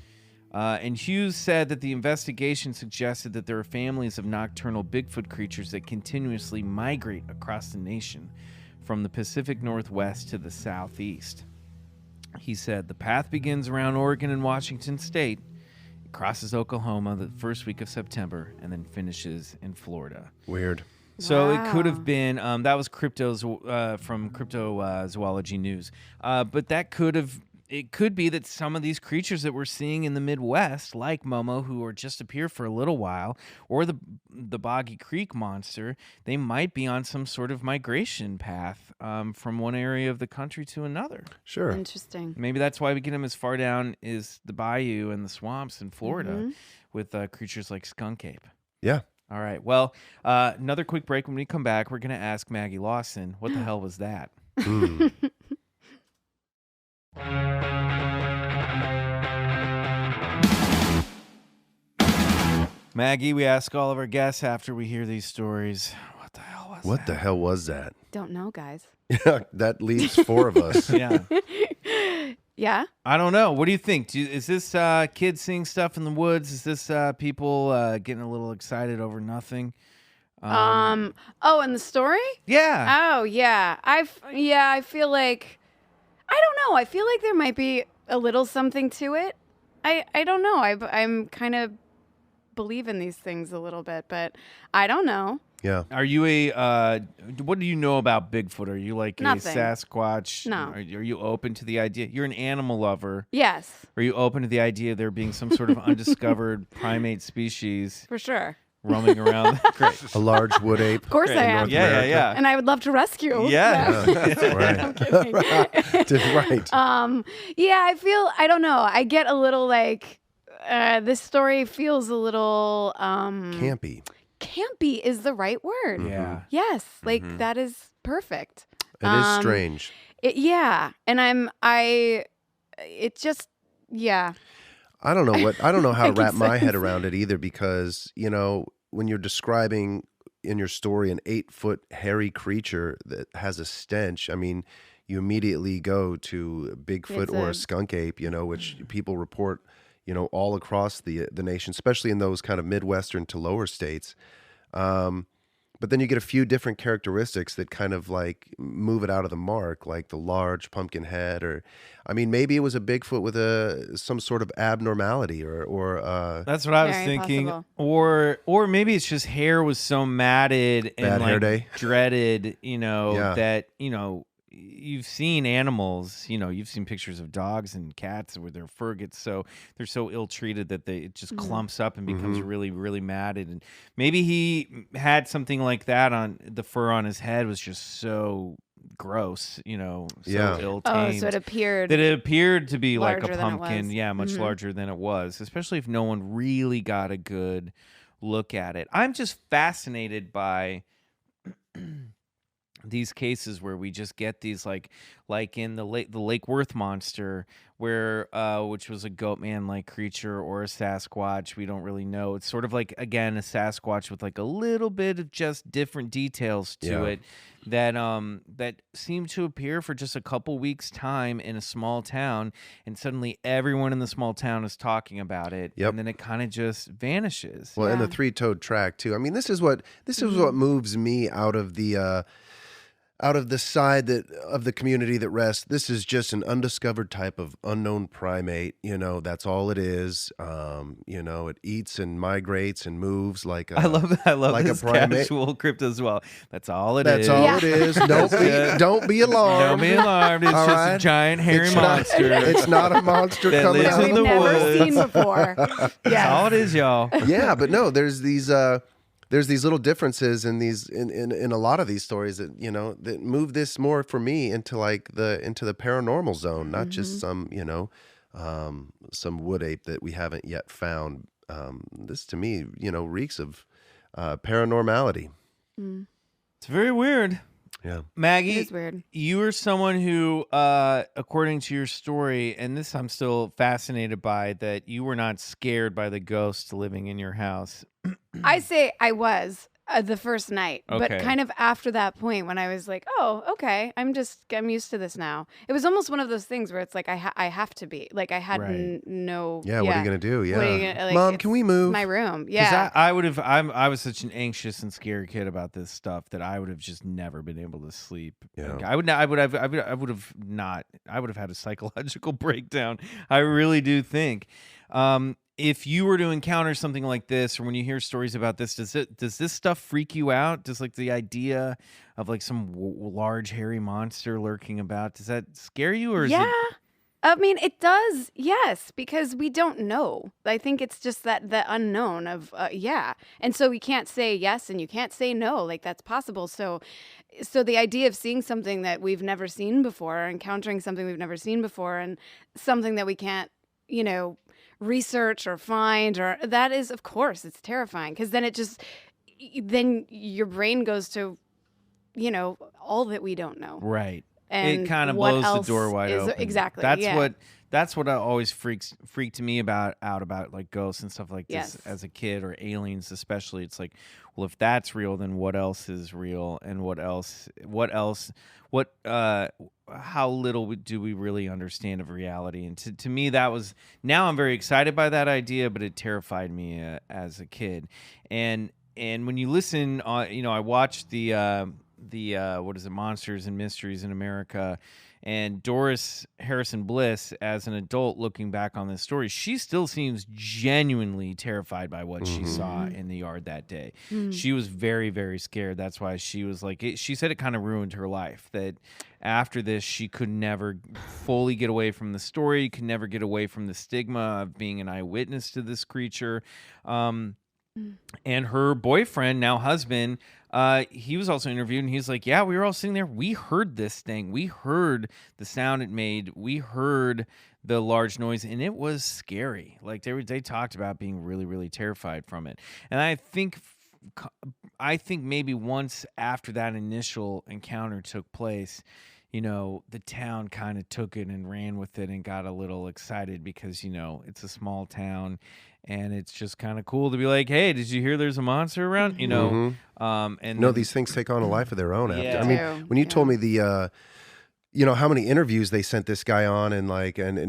And Hughes said that the investigation suggested that there are families of nocturnal Bigfoot creatures that continuously migrate across the nation, from the Pacific Northwest to the Southeast. He said the path begins around Oregon and Washington State, it crosses Oklahoma the first week of September, and then finishes in Florida. Weird. So it could have been, that was from Cryptozoology News. But it could be that some of these creatures that we're seeing in the Midwest, like Momo, who are just appear for a little while, or the Boggy Creek monster, they might be on some sort of migration path from one area of the country to another. Sure. Interesting. Maybe that's why we get them as far down as the bayou and the swamps in Florida with creatures like skunk ape. Yeah. All right. Well, another quick break. When we come back, we're going to ask Maggie Lawson, what the hell was that? Maggie, we ask all of our guests after we hear these stories, what the hell was that? What the hell was that? Don't know, guys. Yeah, that leaves 4 of us. Yeah. Yeah? I don't know. What do you think? Is this kids seeing stuff in the woods? Is this people getting a little excited over nothing? And the story? Yeah. Oh, yeah. I feel like, I don't know. I feel like there might be a little something to it. I don't know. I'm kind of believe in these things a little bit, but I don't know. Yeah. Are you what do you know about Bigfoot? Are you like Nothing. a Sasquatch? No. Are you open to the idea? You're an animal lover. Yes. Are you open to the idea of there being some sort of undiscovered primate species For sure. roaming around? Great. A large wood ape. Of course I am. North Yeah, America. yeah. And I would love to rescue. Yeah. That's right. I'm kidding. Right. Yeah, I don't know. I get a little like, this story feels a little, Campy. campy is the right word. Yeah. Yes. Like that is perfect. It is strange. Yeah. And it just, yeah. I don't know how to Making wrap my head sense. around it either, because, when you're describing in your story an 8-foot hairy creature that has a stench, I mean, you immediately go to Bigfoot It's or a- a skunk ape, which people report, all across the nation, especially in those kind of Midwestern to lower states. But then you get a few different characteristics that kind of like move it out of the mark, like the large pumpkin head, or I mean, maybe it was a Bigfoot with some sort of abnormality, or That's what I was Very thinking. possible. Or maybe it's just hair was so matted and Bad hair like day. dreaded, Yeah. that, you've seen animals, you've seen pictures of dogs and cats where their fur gets they're so ill treated that it just clumps up and becomes really, really matted. And maybe he had something like that on the fur on his head was just so gross, so Yeah. ill Oh, tamed. so it appeared. That it appeared to be like larger a than it pumpkin. was. Yeah, much larger than it was, especially if no one really got a good look at it. I'm just fascinated by these cases where we just get these like in the Lake Worth monster, where which was a goat man like creature or a Sasquatch. We don't really know. It's sort of like, again, a Sasquatch with like a little bit of just different details to it that seem to appear for just a couple weeks time in a small town, and suddenly everyone in the small town is talking about it. Yep. And then it kind of just vanishes. Well, and the Yeah. three-toed track too. I mean, this is what moves me out of the side of the community that rests. This is just an undiscovered type of unknown primate. That's all it is. It eats and migrates and moves like I love like a this primate. casual crypto as well. That's all it is. That's all Yeah. it is. Don't be alarmed. Don't be alarmed. It's All just right? a giant hairy It's not- monster. It's not a monster That coming lives out in of the the Never woods. seen before. That's all Yeah. it is, y'all. Yeah, but no, there's these little differences in these in a lot of these stories that that move this more for me into the paranormal zone, not just some wood ape that we haven't yet found. This to me reeks of paranormality. It's very weird. Yeah. Maggie, It is weird. you are someone who, according to your story, and this I'm still fascinated by, that you were not scared by the ghosts living in your house. I say I was the first night, but Okay. kind of after that point when I was like, oh, okay, I'm used to this now. It was almost one of those things where it's like I have to be like I had Right. no. Yeah, what are you gonna do? Yeah. What are you gonna, like, Mom, it's can we move? my room? 'Cause Yeah. I was such an anxious and scared kid about this stuff that I would have just never been able to sleep. Yeah. Like, I would have had a psychological breakdown. I really do think. If you were to encounter something like this, or when you hear stories about this, does this stuff freak you out? Does like the idea of like some large hairy monster lurking about, does that scare you, or is Yeah. it? I mean, it does, yes, because we don't know. I think it's just the unknown of, and so we can't say yes and you can't say no, like that's possible. So the idea of seeing something that we've never seen before, encountering something we've never seen before, and something that we can't, research or find, or that is, of course, it's terrifying, because then your brain goes to, all that we don't know. Right. And it kind of what blows the else door wide is- open. exactly, That's yeah. what always freaked me about like ghosts and stuff like this Yes. as a kid, or aliens especially. It's like, well, if that's real, then what else is real, and how little do we really understand of reality? And to me, that was, now I'm very excited by that idea, but it terrified me as a kid. And when you listen, I watched the what is it, Monsters and Mysteries in America, and Doris Harrison Bliss, as an adult looking back on this story, she still seems genuinely terrified by what she saw in the yard that day. She was very, very scared. That's why she was like, she said it kind of ruined her life, that after this, she could never fully get away from the story, could never get away from the stigma of being an eyewitness to this creature. And her boyfriend, now husband, he was also interviewed, and he's like, yeah, we were all sitting there. We heard this thing. We heard the sound it made. We heard the large noise, and it was scary. Like they talked about being really, really terrified from it. And I think maybe once after that initial encounter took place, the town kind of took it and ran with it and got a little excited because, it's a small town, and it's just kind of cool to be like, hey, did you hear there's a monster around? And These things take on a life of their own after. Yeah. I mean, Too, when you yeah. told me the how many interviews they sent this guy on and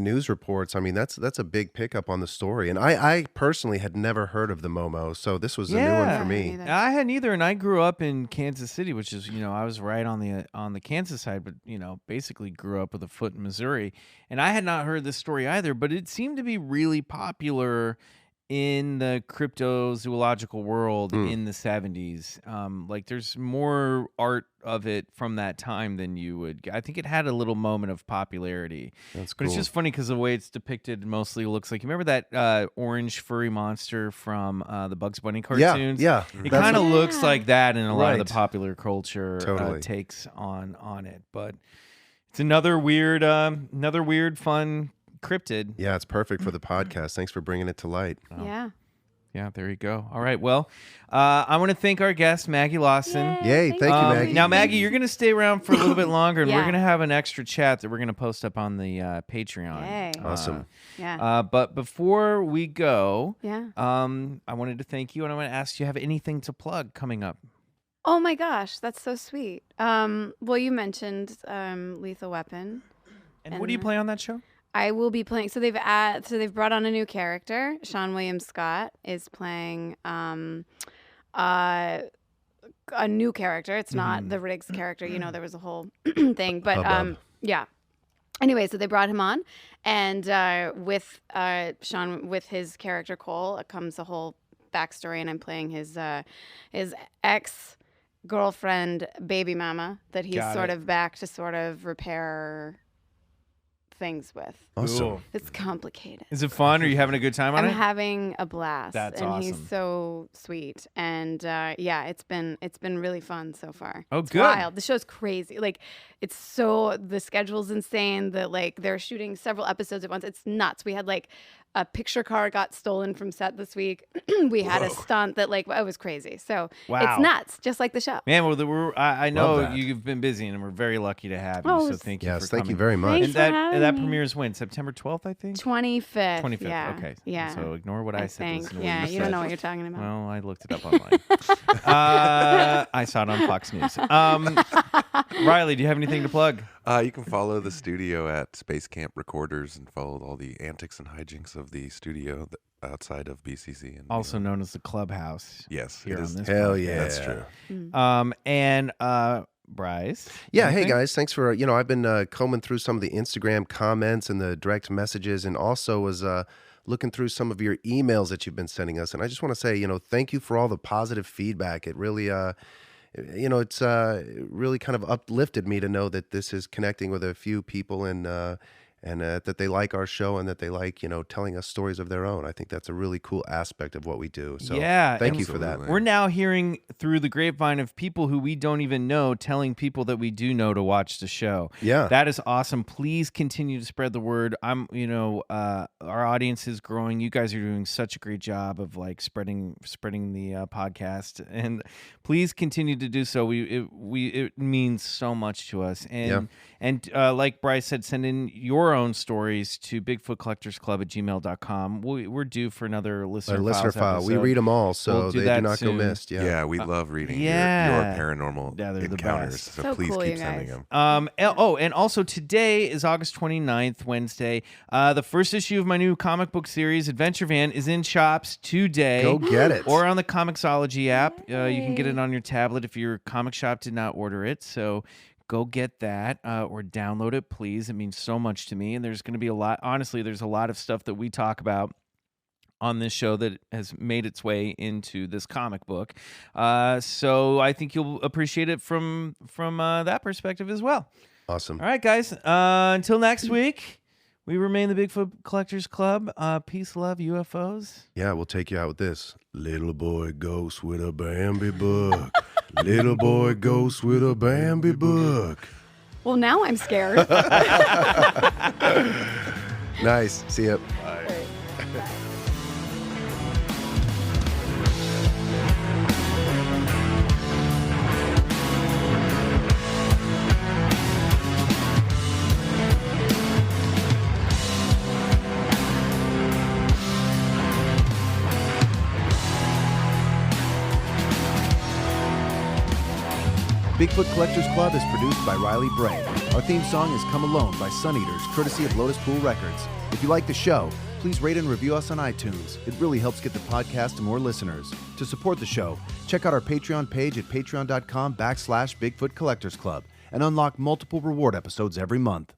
news reports. I mean, that's a big pickup on the story. And I personally had never heard of the Momo, so this was a new one for me. I hadn't either, and I grew up in Kansas City, which is, I was right on the Kansas side, but basically grew up with a foot in Missouri, and I had not heard this story either. But it seemed to be really popular in the cryptozoological world in the 70s. There's more art of it from that time than you would. I think it had a little moment of popularity. That's cool. But it's just funny because the way it's depicted mostly looks like, you remember that orange furry monster from the Bugs Bunny cartoons? Yeah. It kind of looks like that in a lot of the Right. popular culture Totally. takes on it. But it's another weird fun cryptid. Yeah, it's perfect for the podcast. Thanks for bringing it to light. Yeah, there you go. All right. Well, I want to thank our guest, Maggie Lawson. Yay, thank you, Maggie. Now, Maggie, you're going to stay around for a little bit longer, and we're Yeah. going to have an extra chat that we're going to post up on the Patreon. Yay. Awesome. Yeah. But before we go, Yeah. I wanted to thank you, and I want to ask, do you have anything to plug coming up? Oh my gosh, that's so sweet. Well, you mentioned Lethal Weapon. And what do you play on that show? I will be playing. So they've brought on a new character. Sean William Scott is playing a new character. It's not the Riggs character. There was a whole thing, but Hubbub. yeah. Anyway, so they brought him on, and with Sean, with his character Cole, comes a whole backstory, and I'm playing his ex girlfriend, baby mama, that he's Got sort it. of back to sort of repair things with. Awesome. Cool. It's complicated. Is it fun? Are you having a good time on I'm it? having a blast. That's and awesome. he's so sweet. And it's been really fun so far. Oh, it's good. wild. The show's crazy. The schedule's insane that they're shooting several episodes at once. It's nuts. We had a picture car got stolen from set this week. We had a stunt that it was crazy. So Wow. it's nuts, just like the show. Man, well, I know that. you've been busy, and we're very lucky to have you. Oh, So thank you. Yes, for thank you coming. very much. Thanks And for that having that me. premieres when? September 12th, I think. 25th. 25th. Yeah. Okay. Yeah. So ignore what I said. think. Listen to what Yeah, you said. don't know what you're talking about. Well, I looked it up online. I saw it on Fox News. Riley, do you have anything to plug? You can follow the studio at Space Camp Recorders and follow all the antics and hijinks of the studio outside of BCC. And Also known as the Clubhouse. yes, Here it on is. this Hell podcast. yeah. That's true. And Bryce. Yeah, hey anything? guys, thanks for I've been combing through some of the Instagram comments and the direct messages, and also was looking through some of your emails that you've been sending us, and I just want to say thank you for all the positive feedback. It really it's really kind of uplifted me to know that this is connecting with a few people, and that they like our show, and that they like telling us stories of their own. I think that's a really cool aspect of what we do. So Yeah, thank you for that. absolutely. We're now hearing through the grapevine of people who we don't even know telling people that we do know to watch the show. Yeah. That is awesome. Please continue to spread the word. Our audience is growing. You guys are doing such a great job of spreading the podcast, and please continue to do so. It means so much to us. And like Bryce said, send in your own stories to BigfootCollectorsClub@gmail.com. We're due for another listener file. We episode. read them all, so We'll do they that do not soon. go missed. Yeah, we love reading yeah. your paranormal Yeah, they're the encounters. best. So, So please cool, keep you sending guys. them. And also today is August 29th, Wednesday. The first issue of my new comic book series, Adventure Van, is in shops today. Go get it. Or on the Comixology app. You can get it on your tablet if your comic shop did not order it. So go get that or download it, please. It means so much to me. And there's going to be there's a lot of stuff that we talk about on this show that has made its way into this comic book. So I think you'll appreciate it from that perspective as well. Awesome. All right, guys. Until next week, we remain the Bigfoot Collectors Club. Peace, love, UFOs. Yeah, we'll take you out with this. Little boy ghost with a Bambi book. Little boy ghost with a Bambi book. Well, now I'm scared. Nice. See ya. Bigfoot Collectors Club is produced by Riley Bray. Our theme song is Come Alone by Suneaters, courtesy of Lotuspool Records. If you like the show, please rate and review us on iTunes. It really helps get the podcast to more listeners. To support the show, check out our Patreon page at patreon.com/Bigfoot Collectors Club and unlock multiple reward episodes every month.